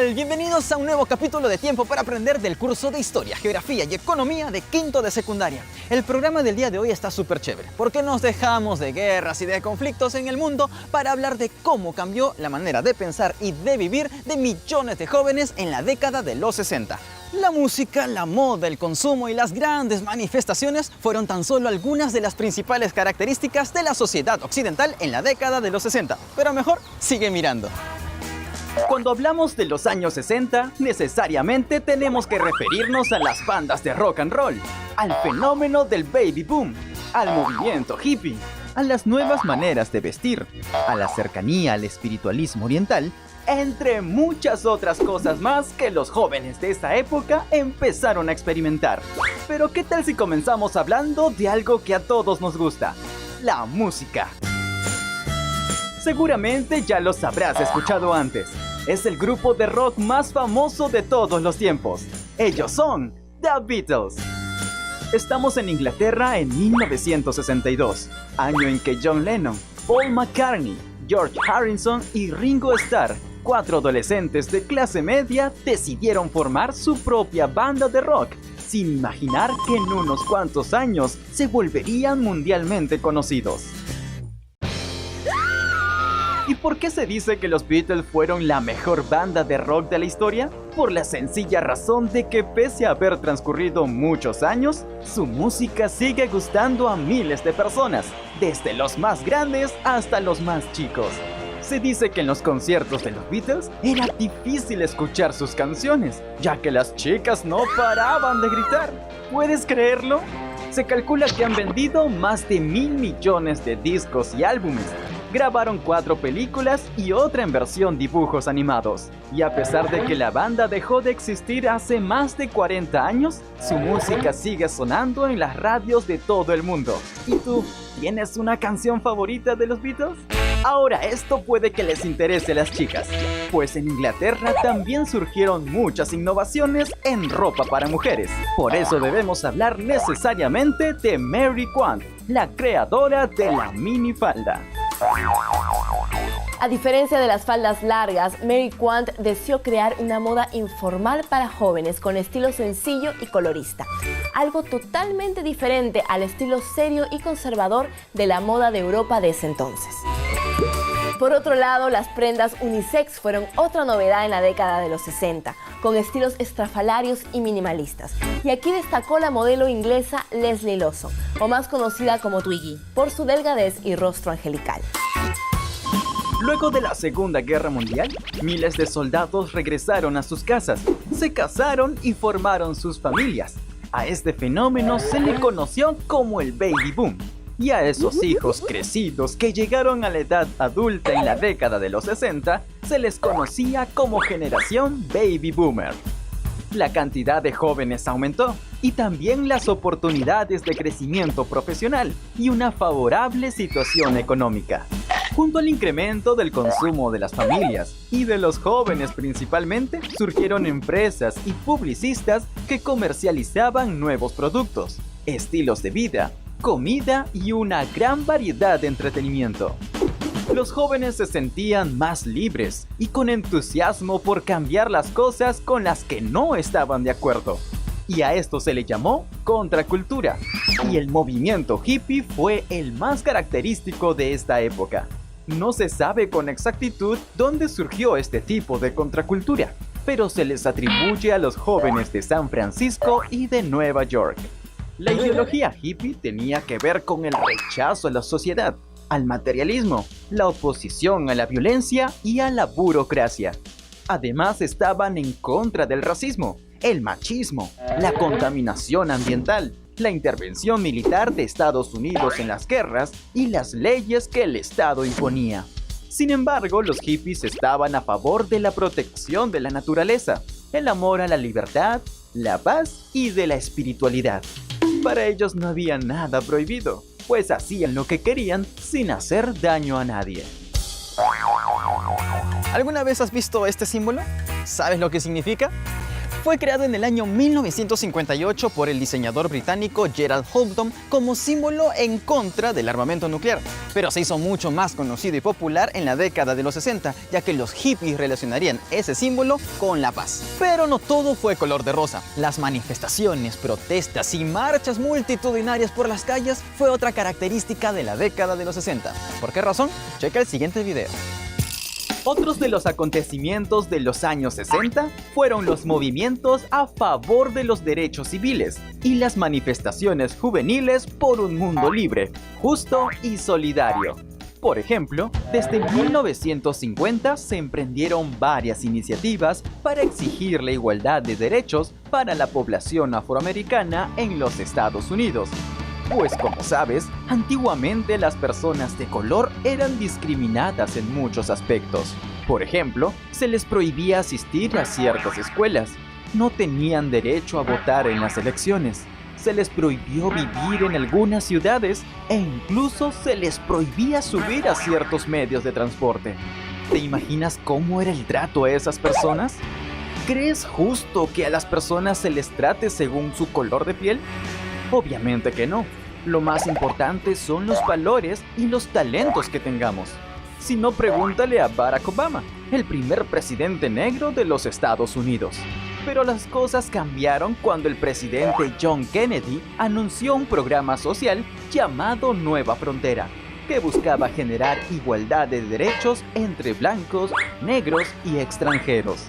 tal? Bienvenidos a un nuevo capítulo de Tiempo para Aprender del curso de Historia, Geografía y Economía de quinto de secundaria. El programa del día de hoy está súper chévere, porque nos dejamos de guerras y de conflictos en el mundo para hablar de cómo cambió la manera de pensar y de vivir de millones de jóvenes en la década de los 60. La música, la moda, el consumo y las grandes manifestaciones fueron tan solo algunas de las principales características de la sociedad occidental en la década de los 60. Pero mejor, sigue mirando. Cuando hablamos de los años 60, necesariamente tenemos que referirnos a las bandas de rock and roll, al fenómeno del baby boom, al movimiento hippie, a las nuevas maneras de vestir, a la cercanía al espiritualismo oriental, entre muchas otras cosas más que los jóvenes de esa época empezaron a experimentar. Pero ¿qué tal si comenzamos hablando de algo que a todos nos gusta? La música. Seguramente ya los habrás escuchado antes. Es el grupo de rock más famoso de todos los tiempos. Ellos son The Beatles. Estamos en Inglaterra en 1962, año en que John Lennon, Paul McCartney, George Harrison y Ringo Starr, 4 adolescentes de clase media, decidieron formar su propia banda de rock, sin imaginar que en unos cuantos años se volverían mundialmente conocidos. ¿Y por qué se dice que los Beatles fueron la mejor banda de rock de la historia? Por la sencilla razón de que pese a haber transcurrido muchos años, su música sigue gustando a miles de personas, desde los más grandes hasta los más chicos. Se dice que en los conciertos de los Beatles era difícil escuchar sus canciones, ya que las chicas no paraban de gritar. ¿Puedes creerlo? Se calcula que han vendido más de 1.000 millones de discos y álbumes. Grabaron 4 películas y otra en versión dibujos animados. Y a pesar de que la banda dejó de existir hace más de 40 años, su música sigue sonando en las radios de todo el mundo. ¿Y tú, tienes una canción favorita de los Beatles? Ahora esto puede que les interese a las chicas, pues en Inglaterra también surgieron muchas innovaciones en ropa para mujeres. Por eso debemos hablar necesariamente de Mary Quant, la creadora de la minifalda. A diferencia de las faldas largas, Mary Quant deseó crear una moda informal para jóvenes con estilo sencillo y colorista, algo totalmente diferente al estilo serio y conservador de la moda de Europa de ese entonces. Por otro lado, las prendas unisex fueron otra novedad en la década de los 60, con estilos estrafalarios y minimalistas. Y aquí destacó la modelo inglesa Leslie Lawson, o más conocida como Twiggy, por su delgadez y rostro angelical. Luego de la Segunda Guerra Mundial, miles de soldados regresaron a sus casas, se casaron y formaron sus familias. A este fenómeno se le conoció como el baby boom. Y a esos hijos crecidos que llegaron a la edad adulta en la década de los 60, se les conocía como generación baby boomer. La cantidad de jóvenes aumentó, y también las oportunidades de crecimiento profesional y una favorable situación económica. Junto al incremento del consumo de las familias y de los jóvenes principalmente, surgieron empresas y publicistas que comercializaban nuevos productos, estilos de vida, comida y una gran variedad de entretenimiento. Los jóvenes se sentían más libres y con entusiasmo por cambiar las cosas con las que no estaban de acuerdo. Y a esto se le llamó contracultura. Y el movimiento hippie fue el más característico de esta época. No se sabe con exactitud dónde surgió este tipo de contracultura, pero se les atribuye a los jóvenes de San Francisco y de Nueva York. La ideología hippie tenía que ver con el rechazo a la sociedad, al materialismo, la oposición a la violencia y a la burocracia. Además estaban en contra del racismo, el machismo, la contaminación ambiental, la intervención militar de Estados Unidos en las guerras y las leyes que el Estado imponía. Sin embargo, los hippies estaban a favor de la protección de la naturaleza, el amor a la libertad, la paz y de la espiritualidad. Para ellos no había nada prohibido, pues hacían lo que querían sin hacer daño a nadie. ¿Alguna vez has visto este símbolo? ¿Sabes lo que significa? Fue creado en el año 1958 por el diseñador británico Gerald Houghton como símbolo en contra del armamento nuclear, pero se hizo mucho más conocido y popular en la década de los 60, ya que los hippies relacionarían ese símbolo con la paz. Pero no todo fue color de rosa. Las manifestaciones, protestas y marchas multitudinarias por las calles fue otra característica de la década de los 60. ¿Por qué razón? Checa el siguiente video. Otros de los acontecimientos de los años 60 fueron los movimientos a favor de los derechos civiles y las manifestaciones juveniles por un mundo libre, justo y solidario. Por ejemplo, desde 1950 se emprendieron varias iniciativas para exigir la igualdad de derechos para la población afroamericana en los Estados Unidos. Pues como sabes, antiguamente las personas de color eran discriminadas en muchos aspectos. Por ejemplo, se les prohibía asistir a ciertas escuelas, no tenían derecho a votar en las elecciones, se les prohibió vivir en algunas ciudades e incluso se les prohibía subir a ciertos medios de transporte. ¿Te imaginas cómo era el trato a esas personas? ¿Crees justo que a las personas se les trate según su color de piel? Obviamente que no. Lo más importante son los valores y los talentos que tengamos. Si no, pregúntale a Barack Obama, el primer presidente negro de los Estados Unidos. Pero las cosas cambiaron cuando el presidente John Kennedy anunció un programa social llamado Nueva Frontera, que buscaba generar igualdad de derechos entre blancos, negros y extranjeros.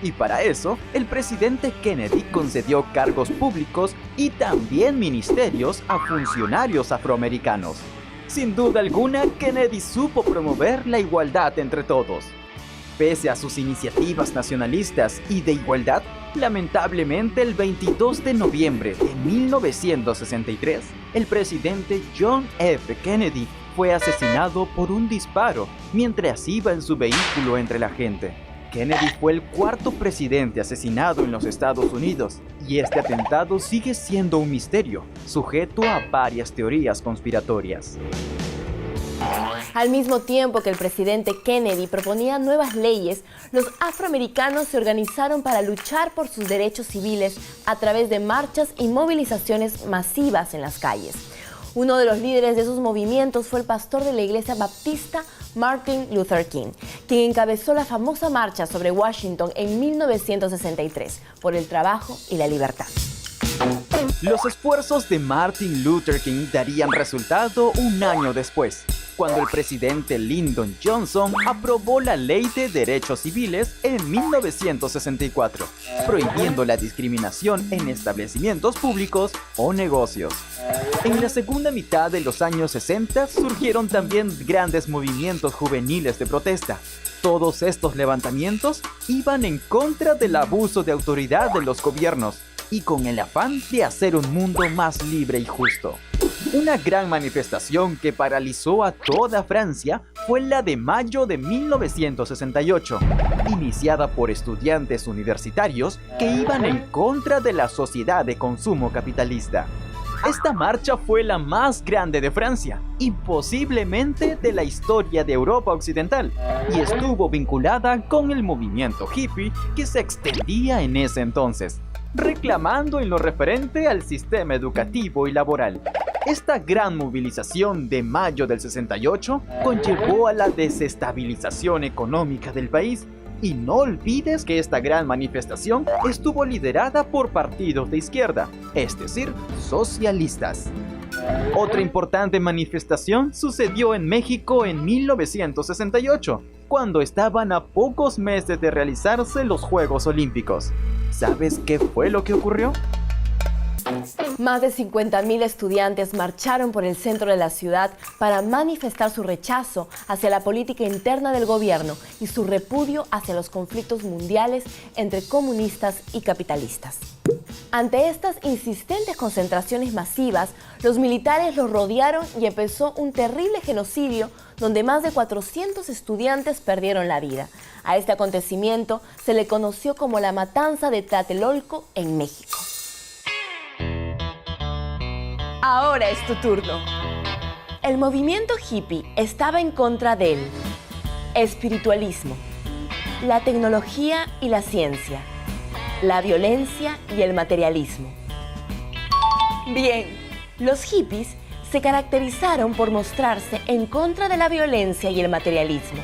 Y para eso, el presidente Kennedy concedió cargos públicos y también ministerios a funcionarios afroamericanos. Sin duda alguna, Kennedy supo promover la igualdad entre todos. Pese a sus iniciativas nacionalistas y de igualdad, lamentablemente el 22 de noviembre de 1963, el presidente John F. Kennedy fue asesinado por un disparo mientras iba en su vehículo entre la gente. Kennedy fue el cuarto presidente asesinado en los Estados Unidos, y este atentado sigue siendo un misterio, sujeto a varias teorías conspiratorias. Al mismo tiempo que el presidente Kennedy proponía nuevas leyes, los afroamericanos se organizaron para luchar por sus derechos civiles a través de marchas y movilizaciones masivas en las calles. Uno de los líderes de esos movimientos fue el pastor de la iglesia baptista Martin Luther King, quien encabezó la famosa marcha sobre Washington en 1963 por el trabajo y la libertad. Los esfuerzos de Martin Luther King darían resultado un año después, cuando el presidente Lyndon Johnson aprobó la Ley de Derechos Civiles en 1964, prohibiendo la discriminación en establecimientos públicos o negocios. En la segunda mitad de los años 60 surgieron también grandes movimientos juveniles de protesta. Todos estos levantamientos iban en contra del abuso de autoridad de los gobiernos y con el afán de hacer un mundo más libre y justo. Una gran manifestación que paralizó a toda Francia fue la de mayo de 1968, iniciada por estudiantes universitarios que iban en contra de la sociedad de consumo capitalista. Esta marcha fue la más grande de Francia y posiblemente de la historia de Europa Occidental, y estuvo vinculada con el movimiento hippie que se extendía en ese entonces, reclamando en lo referente al sistema educativo y laboral. Esta gran movilización de mayo del 68 conllevó a la desestabilización económica del país. Y no olvides que esta gran manifestación estuvo liderada por partidos de izquierda, es decir, socialistas. Otra importante manifestación sucedió en México en 1968, cuando estaban a pocos meses de realizarse los Juegos Olímpicos. ¿Sabes qué fue lo que ocurrió? Más de 50.000 estudiantes marcharon por el centro de la ciudad para manifestar su rechazo hacia la política interna del gobierno y su repudio hacia los conflictos mundiales entre comunistas y capitalistas. Ante estas insistentes concentraciones masivas, los militares los rodearon y empezó un terrible genocidio donde más de 400 estudiantes perdieron la vida. A este acontecimiento se le conoció como la matanza de Tlatelolco en México. Ahora es tu turno. El movimiento hippie estaba en contra del espiritualismo, la tecnología y la ciencia, la violencia y el materialismo. Bien, los hippies se caracterizaron por mostrarse en contra de la violencia y el materialismo,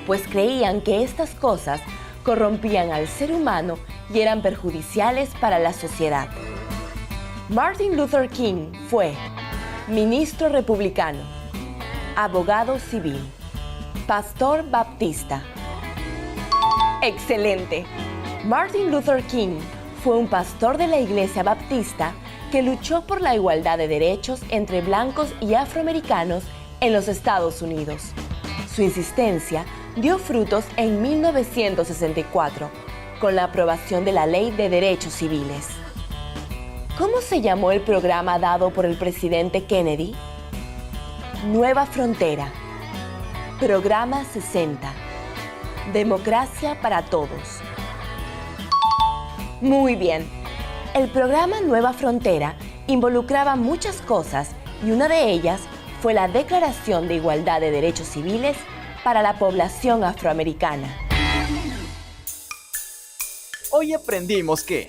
pues creían que estas cosas corrompían al ser humano y eran perjudiciales para la sociedad. Martin Luther King fue ministro republicano, abogado civil, pastor baptista. ¡Excelente! Martin Luther King fue un pastor de la Iglesia Baptista que luchó por la igualdad de derechos entre blancos y afroamericanos en los Estados Unidos. Su insistencia dio frutos en 1964, con la aprobación de la Ley de Derechos Civiles. ¿Cómo se llamó el programa dado por el presidente Kennedy? Nueva Frontera. Programa 60. Democracia para todos. Muy bien. El programa Nueva Frontera involucraba muchas cosas y una de ellas fue la Declaración de Igualdad de Derechos Civiles para la población afroamericana. Hoy aprendimos que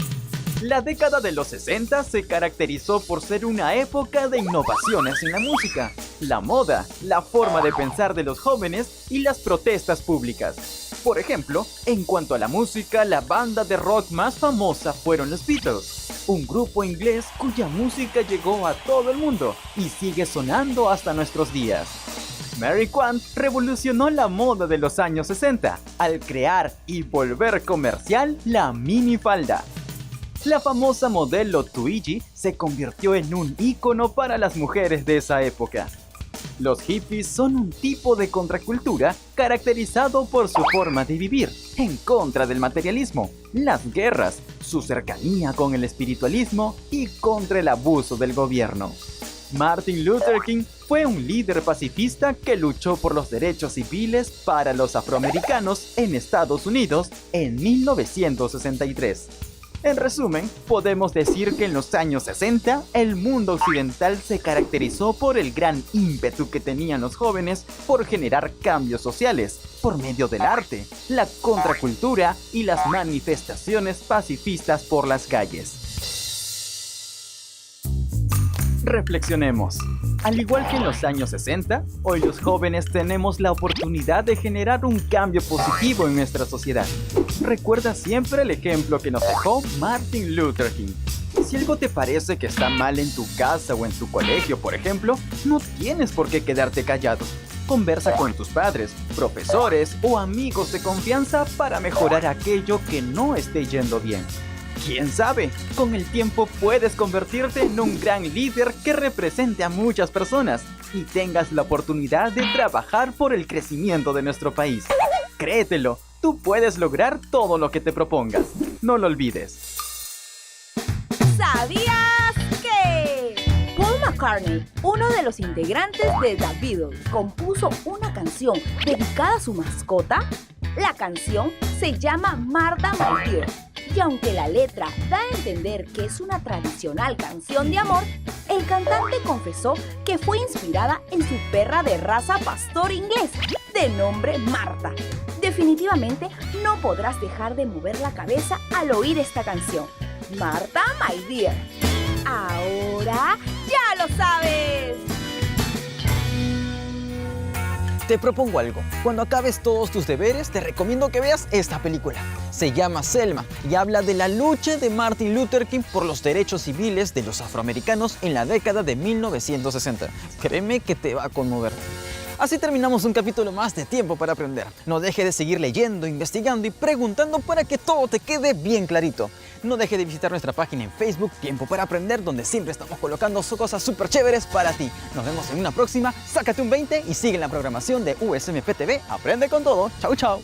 la década de los 60 se caracterizó por ser una época de innovaciones en la música, la moda, la forma de pensar de los jóvenes y las protestas públicas. Por ejemplo, en cuanto a la música, la banda de rock más famosa fueron los Beatles, un grupo inglés cuya música llegó a todo el mundo y sigue sonando hasta nuestros días. Mary Quant revolucionó la moda de los años 60 al crear y volver comercial la minifalda. La famosa modelo Twiggy se convirtió en un ícono para las mujeres de esa época. Los hippies son un tipo de contracultura caracterizado por su forma de vivir, en contra del materialismo, las guerras, su cercanía con el espiritualismo y contra el abuso del gobierno. Martin Luther King fue un líder pacifista que luchó por los derechos civiles para los afroamericanos en Estados Unidos en 1963. En resumen, podemos decir que en los años 60, el mundo occidental se caracterizó por el gran ímpetu que tenían los jóvenes por generar cambios sociales, por medio del arte, la contracultura y las manifestaciones pacifistas por las calles. Reflexionemos. Al igual que en los años 60, hoy los jóvenes tenemos la oportunidad de generar un cambio positivo en nuestra sociedad. Recuerda siempre el ejemplo que nos dejó Martin Luther King. Si algo te parece que está mal en tu casa o en tu colegio, por ejemplo, no tienes por qué quedarte callado. Conversa con tus padres, profesores o amigos de confianza para mejorar aquello que no esté yendo bien. ¿Quién sabe? Con el tiempo puedes convertirte en un gran líder que represente a muchas personas y tengas la oportunidad de trabajar por el crecimiento de nuestro país. Créetelo, tú puedes lograr todo lo que te propongas. No lo olvides. ¿Sabías que Paul McCartney, uno de los integrantes de The Beatles, compuso una canción dedicada a su mascota? La canción se llama Martha My Dear. Y aunque la letra da a entender que es una tradicional canción de amor, el cantante confesó que fue inspirada en su perra de raza pastor inglés, de nombre Martha. Definitivamente no podrás dejar de mover la cabeza al oír esta canción. Martha My Dear. Ahora ya lo sabes. Te propongo algo. Cuando acabes todos tus deberes, te recomiendo que veas esta película. Se llama Selma y habla de la lucha de Martin Luther King por los derechos civiles de los afroamericanos en la década de 1960. Créeme que te va a conmover. Así terminamos un capítulo más de Tiempo para Aprender. No deje de seguir leyendo, investigando y preguntando para que todo te quede bien clarito. No deje de visitar nuestra página en Facebook, Tiempo para Aprender, donde siempre estamos colocando cosas súper chéveres para ti. Nos vemos en una próxima. Sácate un 20 y sigue la programación de USMP TV. Aprende con todo. Chau, chau.